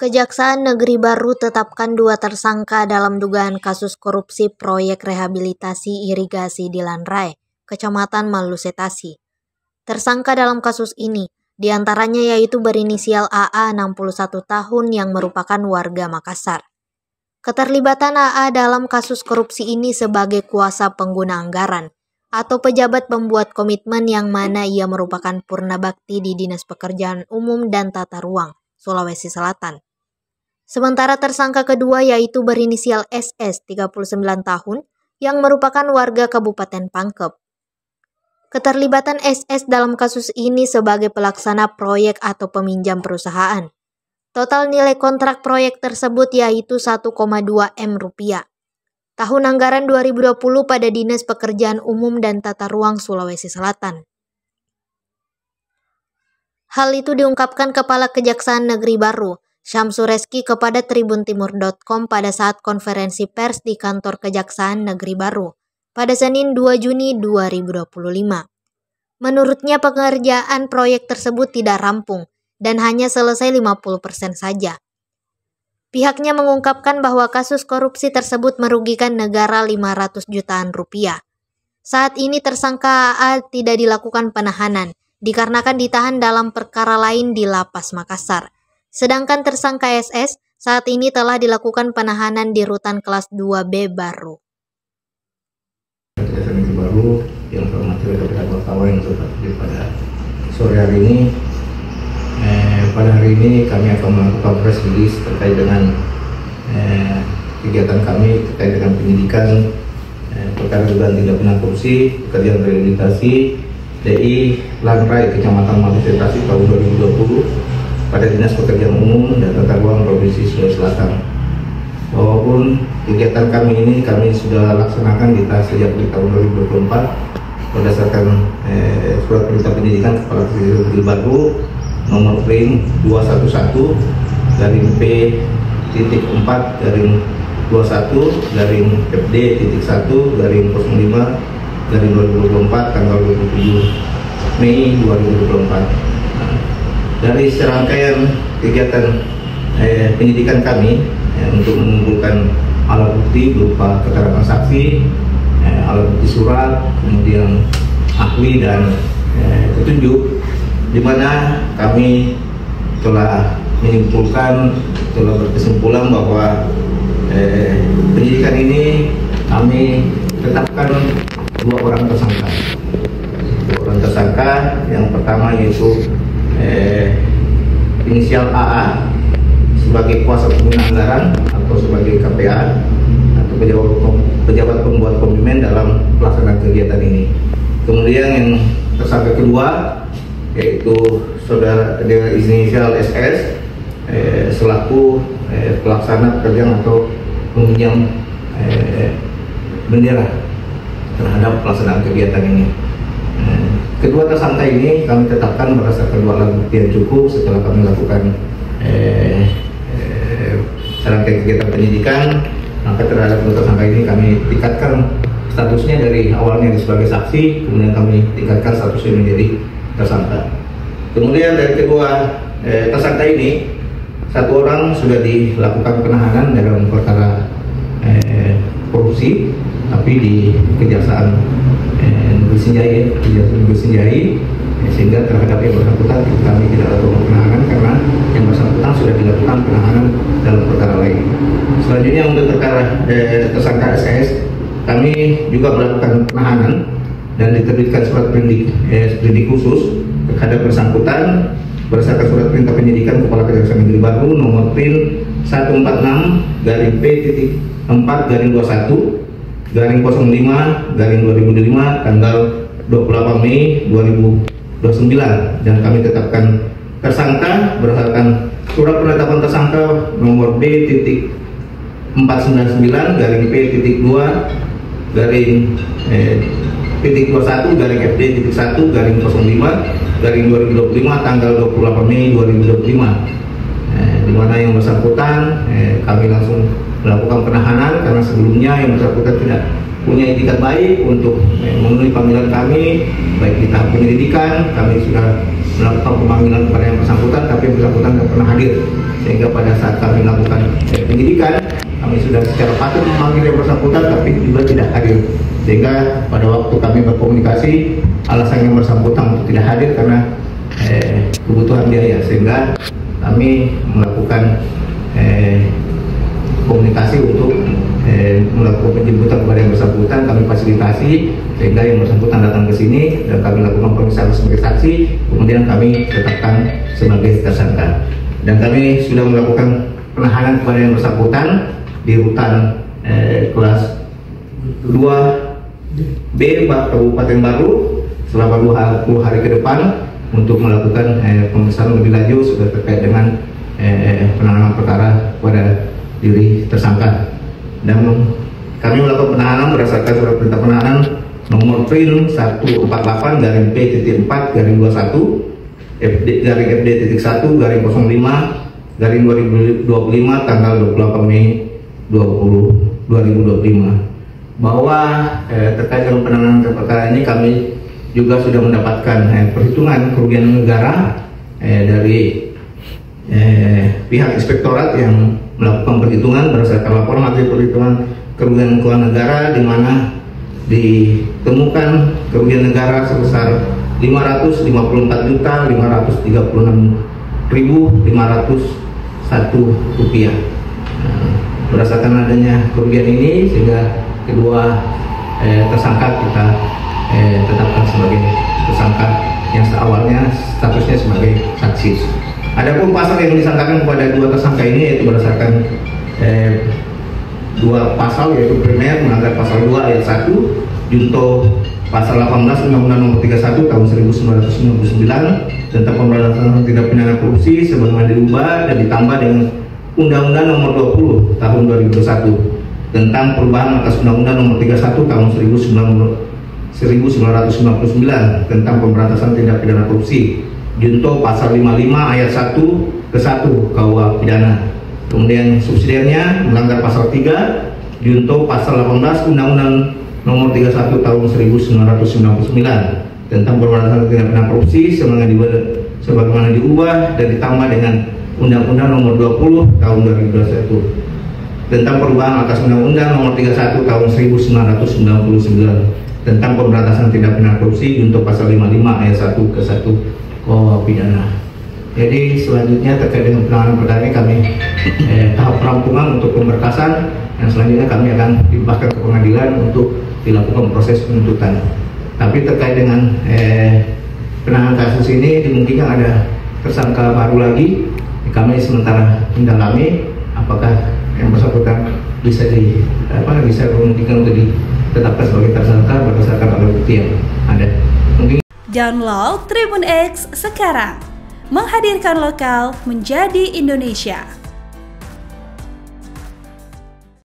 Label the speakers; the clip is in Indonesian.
Speaker 1: Kejaksaan Negeri Baru tetapkan 2 tersangka dalam dugaan kasus korupsi proyek rehabilitasi irigasi di Lanrai, Kecamatan Malusetasi. Tersangka dalam kasus ini, diantaranya yaitu berinisial AA 61 tahun yang merupakan warga Makassar. Keterlibatan AA dalam kasus korupsi ini sebagai kuasa pengguna anggaran atau pejabat pembuat komitmen yang mana ia merupakan purnabakti di Dinas Pekerjaan Umum dan Tata Ruang, Sulawesi Selatan. Sementara tersangka kedua yaitu berinisial SS 39 tahun yang merupakan warga Kabupaten Pangkep. Keterlibatan SS dalam kasus ini sebagai pelaksana proyek atau peminjam perusahaan. Total nilai kontrak proyek tersebut yaitu 1,2 M rupiah. Tahun anggaran 2020 pada Dinas Pekerjaan Umum dan Tata Ruang Sulawesi Selatan. Hal itu diungkapkan Kepala Kejaksaan Negeri Baru, Syamsu Reski kepada tribuntimur.com pada saat konferensi pers di kantor Kejaksaan Negeri Baru pada Senin 2 Juni 2025. Menurutnya pengerjaan proyek tersebut tidak rampung dan hanya selesai 50% saja. Pihaknya mengungkapkan bahwa kasus korupsi tersebut merugikan negara 500 jutaan rupiah. Saat ini tersangka AA tidak dilakukan penahanan dikarenakan ditahan dalam perkara lain di Lapas Makassar. Sedangkan tersangka SS saat ini telah dilakukan penahanan di Rutan Kelas 2B Baru.
Speaker 2: Kejaksaan Negeri Baru yang terhormat rekan-rekan wartawan yang terhadir pada sore hari ini. Pada hari ini kami akan melakukan press release terkait dengan kegiatan kami terkait dengan penyidikan perkara dugaan tindak pidana korupsi, pekerjaan rehabilitasi DI Lanrai Kecamatan Malusetasi tahun 2020 pada Dinas Pekerjaan Umum dan Tata Ruang Provinsi Sulawesi Selatan. Walaupun kegiatan kami ini kami sudah laksanakan di sejak di tahun 2024 berdasarkan surat perintah penyidikan Kepala Kejaksaan Negeri Baru nomor print 211 garing P.4 garing 21 garing FD.1 garing 05 garing 2024 tanggal 27 Mei 2024. Dari serangkaian kegiatan penyidikan kami untuk mengumpulkan alat bukti berupa keterangan saksi, alat bukti surat, kemudian ahli dan petunjuk, di mana kami telah berkesimpulan bahwa penyidikan ini kami tetapkan 2 orang tersangka. 2 orang tersangka, yang pertama yaitu inisial AA sebagai kuasa pengguna anggaran atau sebagai KPA atau pejabat pembuat komitmen dalam pelaksanaan kegiatan ini. Kemudian yang tersangka kedua yaitu saudara dengan inisial SS selaku pelaksana pekerjaan atau peminjam bendera terhadap pelaksanaan kegiatan ini. Kedua tersangka ini kami tetapkan berdasarkan 2 alat bukti yang cukup setelah kami lakukan serangkaian kegiatan penyidikan. Maka terhadap 2 tersangka ini kami tingkatkan statusnya dari awalnya sebagai saksi, kemudian kami tingkatkan statusnya menjadi tersangka. Kemudian dari kedua tersangka ini, 1 orang sudah dilakukan penahanan dalam perkara korupsi, tapi di Kejaksaan Negeri Sinjai, sehingga terhadap yang bersangkutan kami tidak lakukan penahanan karena yang bersangkutan sudah dilakukan penahanan dalam perkara lain. Selanjutnya untuk perkara tersangka SS, kami juga melakukan penahanan dan diterbitkan surat sprindik khusus terhadap bersangkutan berdasarkan surat perintah penyidikan Kepala Kejaksaan Negeri Baru nomor PIN 146 garing P.4 garing 21 garing 05 garing 2005 tanggal 28 Mei 2029, dan kami tetapkan tersangka berdasarkan surat penetapan tersangka nomor B.499 garing P.2 garing P.21 garing FD.1 garing 05 garing 2025 tanggal 28 Mei 2025, di mana yang bersangkutan kami langsung melakukan penahanan karena sebelumnya yang bersangkutan tidak punya itikat baik untuk memenuhi panggilan kami, baik di tahap penyelidikan kami sudah melakukan pemanggilan kepada yang bersangkutan, tapi yang bersangkutan tidak pernah hadir sehingga pada saat kami melakukan penyidikan, kami sudah secara patut memanggil yang bersangkutan tapi juga tidak hadir, sehingga pada waktu kami berkomunikasi alasan yang bersangkutan untuk tidak hadir karena kebutuhan biaya, sehingga kami melakukan komunikasi untuk melakukan penjemputan kepada yang bersangkutan. Kami fasilitasi sehingga yang bersangkutan datang ke sini dan kami lakukan pemeriksaan sebagai saksi, kemudian kami tetapkan sebagai tersangka. Dan kami sudah melakukan penahanan kepada yang bersangkutan di rutan kelas 2B Kabupaten Baru selama 20 hari ke depan untuk melakukan pemeriksaan lebih lanjut sudah terkait dengan penanganan perkara kepada diri tersangka. Dan kami melakukan penahanan berdasarkan surat perintah penahanan nomor PRIN 148/P.4/21 FD-FD.1/05/2025 tanggal 28 Mei 2025, bahwa terkait dengan penanganan perkara ini kami juga sudah mendapatkan perhitungan kerugian negara dari pihak inspektorat yang melakukan perhitungan berdasarkan laporan hasil perhitungan kerugian keuangan negara, di mana ditemukan kerugian negara sebesar 556.536.501 rupiah. Berdasarkan adanya kerugian ini, sehingga kedua tersangka kita tetapkan sebagai tersangka yang awalnya statusnya sebagai saksi. Adapun pasal yang disangkakan kepada dua tersangka ini yaitu berdasarkan dua pasal, yaitu primer melanggar pasal 2 ayat 1 junto pasal 18 Undang-Undang Nomor 31 Tahun 1999 tentang pemberantasan tindak pidana korupsi sebagaimana diubah dan ditambah dengan Undang-Undang Nomor 20 Tahun 2001 tentang perubahan atas Undang-Undang Nomor 31 Tahun 1999 tentang pemberantasan tindak pidana korupsi junto pasal 55 ayat 1 ke 1 KUH pidana. Kemudian subsidiarnya melanggar pasal 3 junto pasal 18 Undang-Undang Nomor 31 Tahun 1999 tentang pemberantasan tindak pidana korupsi sebagaimana diubah dan ditambah dengan Undang-Undang Nomor 20 Tahun 2021 tentang perubahan atas Undang-Undang Nomor 31 Tahun 1999 tentang pemberantasan tindak pidana korupsi junto pasal 55 ayat 1 ke 1 KUH pidana. Jadi selanjutnya terkait dengan penanganan perkara ini kami tahap perampungan untuk pemberkasan, dan selanjutnya kami akan dilimpahkan ke pengadilan untuk dilakukan proses penuntutan. Tapi terkait dengan penanganan kasus ini dimungkinkan ada tersangka baru lagi, kami sementara mendalami apakah yang bersangkutan bisa dimungkinkan untuk ditetapkan sebagai tersangka berdasarkan alat bukti yang ada.
Speaker 3: Download Tribun X sekarang, menghadirkan lokal menjadi Indonesia.